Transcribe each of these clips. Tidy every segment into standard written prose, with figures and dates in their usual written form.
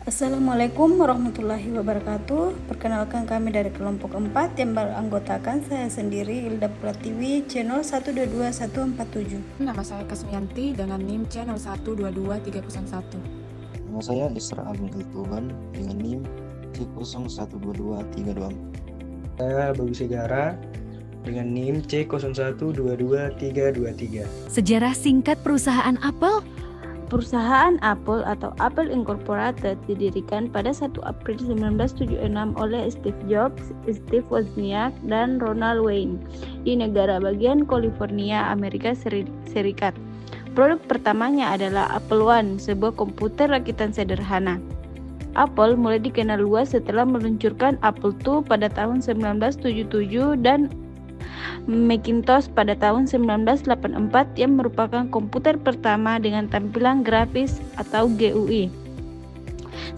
Assalamualaikum warahmatullahi wabarakatuh. Perkenalkan, kami dari kelompok 4 yang beranggotakan saya sendiri, Ilda Pratiwi, channel 122147. Nama saya Kasmianti dengan NIM channel 122301. Nama saya Isra Agung Tuhan dengan NIM C012234. Saya Bagus Segara dengan NIM C01222323. Sejarah singkat perusahaan Apple. Perusahaan Apple atau Apple Incorporated didirikan pada 1 April 1976 oleh Steve Jobs, Steve Wozniak, dan Ronald Wayne di negara bagian California, Amerika Serikat. Produk pertamanya adalah Apple I, sebuah komputer rakitan sederhana. Apple mulai dikenal luas setelah meluncurkan Apple II pada tahun 1977 dan Macintosh pada tahun 1984 yang merupakan komputer pertama dengan tampilan grafis atau GUI.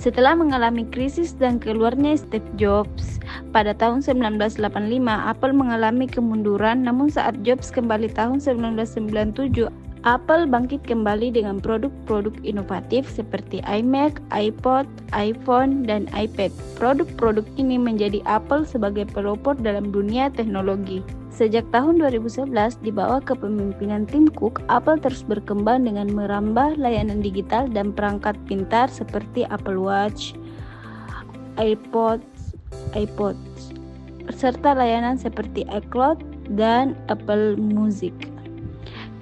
Setelah mengalami krisis dan keluarnya Steve Jobs pada tahun 1985, Apple mengalami kemunduran, namun saat Jobs kembali tahun 1997, Apple bangkit kembali dengan produk-produk inovatif seperti iMac, iPod, iPhone, dan iPad. Produk-produk ini menjadi Apple sebagai pelopor dalam dunia teknologi. Sejak tahun 2011, di bawah kepemimpinan Tim Cook, Apple terus berkembang dengan merambah layanan digital dan perangkat pintar seperti Apple Watch, iPod, serta layanan seperti iCloud dan Apple Music.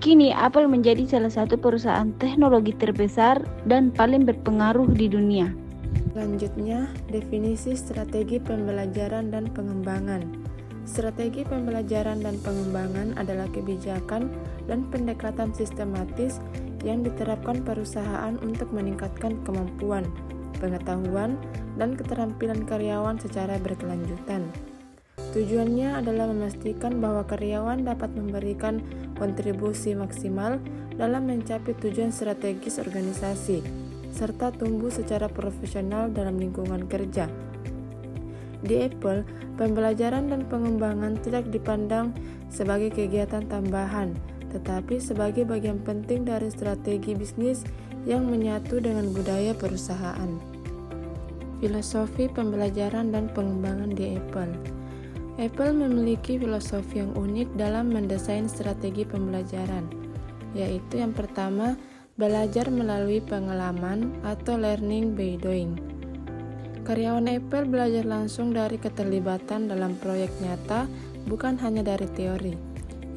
Kini, Apple menjadi salah satu perusahaan teknologi terbesar dan paling berpengaruh di dunia. Selanjutnya, definisi strategi pembelajaran dan pengembangan. Strategi pembelajaran dan pengembangan adalah kebijakan dan pendekatan sistematis yang diterapkan perusahaan untuk meningkatkan kemampuan, pengetahuan, dan keterampilan karyawan secara berkelanjutan. Tujuannya adalah memastikan bahwa karyawan dapat memberikan kontribusi maksimal dalam mencapai tujuan strategis organisasi, serta tumbuh secara profesional dalam lingkungan kerja. Di Apple, pembelajaran dan pengembangan tidak dipandang sebagai kegiatan tambahan, tetapi sebagai bagian penting dari strategi bisnis yang menyatu dengan budaya perusahaan. Filosofi pembelajaran dan pengembangan di Apple. Apple memiliki filosofi yang unik dalam mendesain strategi pembelajaran, yaitu yang pertama, belajar melalui pengalaman atau learning by doing. Karyawan Apple belajar langsung dari keterlibatan dalam proyek nyata, bukan hanya dari teori.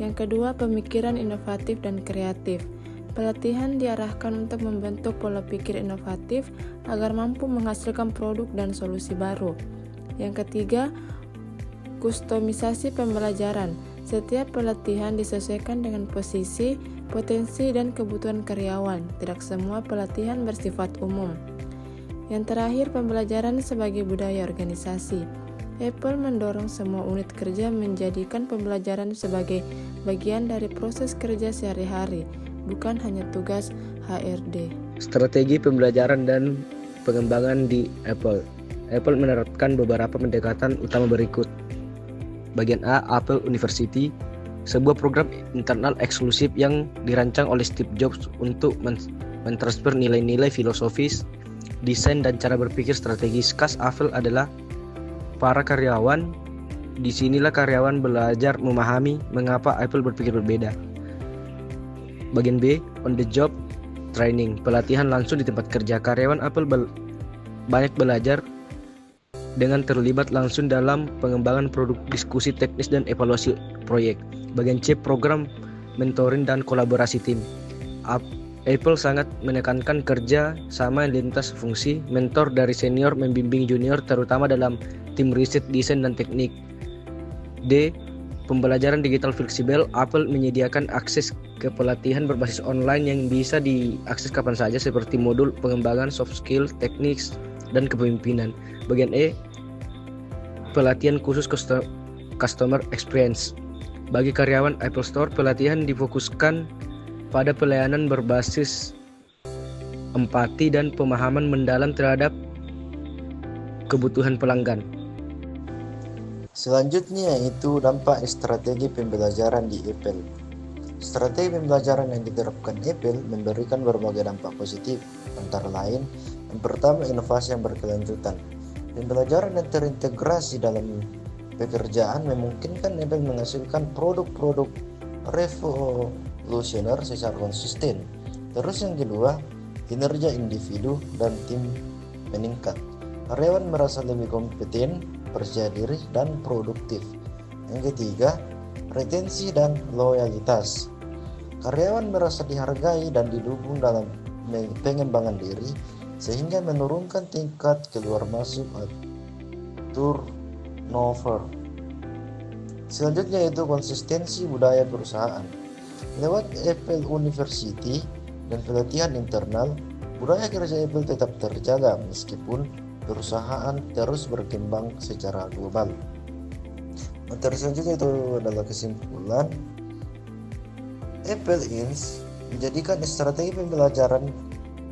Yang kedua, pemikiran inovatif dan kreatif. Pelatihan diarahkan untuk membentuk pola pikir inovatif agar mampu menghasilkan produk dan solusi baru. Yang ketiga, kustomisasi pembelajaran. Setiap pelatihan disesuaikan dengan posisi, potensi, dan kebutuhan karyawan. Tidak semua pelatihan bersifat umum. Yang terakhir, pembelajaran sebagai budaya organisasi. Apple mendorong semua unit kerja menjadikan pembelajaran sebagai bagian dari proses kerja sehari-hari, bukan hanya tugas HRD. Strategi pembelajaran dan pengembangan di Apple. Apple menerapkan beberapa pendekatan utama berikut. Bagian A, Apple University, sebuah program internal eksklusif yang dirancang oleh Steve Jobs untuk mentransfer nilai-nilai filosofis, desain, dan cara berpikir strategis khas Apple adalah para karyawan. Disinilah karyawan belajar memahami mengapa Apple berpikir berbeda. Bagian B, on the job training, pelatihan langsung di tempat kerja. Karyawan Apple banyak belajar dengan terlibat langsung dalam pengembangan produk, diskusi teknis, dan evaluasi proyek. Bagian C, program mentoring dan kolaborasi tim. Apple sangat menekankan kerja sama lintas fungsi, mentor dari senior membimbing junior terutama dalam tim riset, desain, dan teknik. D, pembelajaran digital fleksibel. Apple menyediakan akses ke pelatihan berbasis online yang bisa diakses kapan saja seperti modul pengembangan soft skill, teknik, dan kepemimpinan. Bagian E, pelatihan khusus customer experience. Bagi karyawan Apple Store, pelatihan difokuskan pada pelayanan berbasis empati dan pemahaman mendalam terhadap kebutuhan pelanggan. Selanjutnya yaitu dampak strategi pembelajaran di Apple. Strategi pembelajaran yang diterapkan Apple memberikan berbagai dampak positif, antara lain Yang pertama, inovasi yang berkelanjutan. Pembelajaran yang terintegrasi dalam pekerjaan memungkinkan Apple menghasilkan produk-produk revolusioner secara konsisten. Terus yang kedua, kinerja individu dan tim meningkat. Karyawan merasa lebih kompeten, percaya diri, dan produktif. Yang ketiga, retensi dan loyalitas. Karyawan merasa dihargai dan didukung dalam pengembangan diri, sehingga menurunkan tingkat keluar masuk atau turnover. Selanjutnya yaitu konsistensi budaya perusahaan. Lewat Apple University dan pelatihan internal, budaya kerja Apple tetap terjaga meskipun perusahaan terus berkembang secara global. Materi selanjutnya itu adalah kesimpulan. Apple Inc. menjadikan strategi pembelajaran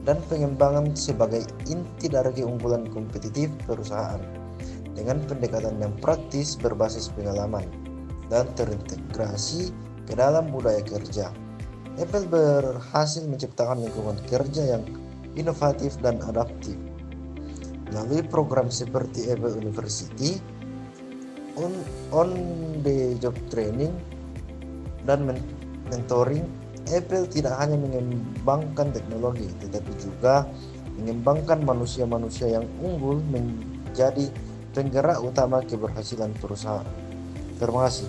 dan pengembangan sebagai inti dari keunggulan kompetitif perusahaan dengan pendekatan yang praktis berbasis pengalaman dan terintegrasi ke dalam budaya kerja. Apple berhasil menciptakan lingkungan kerja yang inovatif dan adaptif. Melalui program seperti Apple University, on-the-job training, dan mentoring, Apple tidak hanya mengembangkan teknologi, tetapi juga mengembangkan manusia-manusia yang unggul menjadi penggerak utama keberhasilan perusahaan. Terima kasih.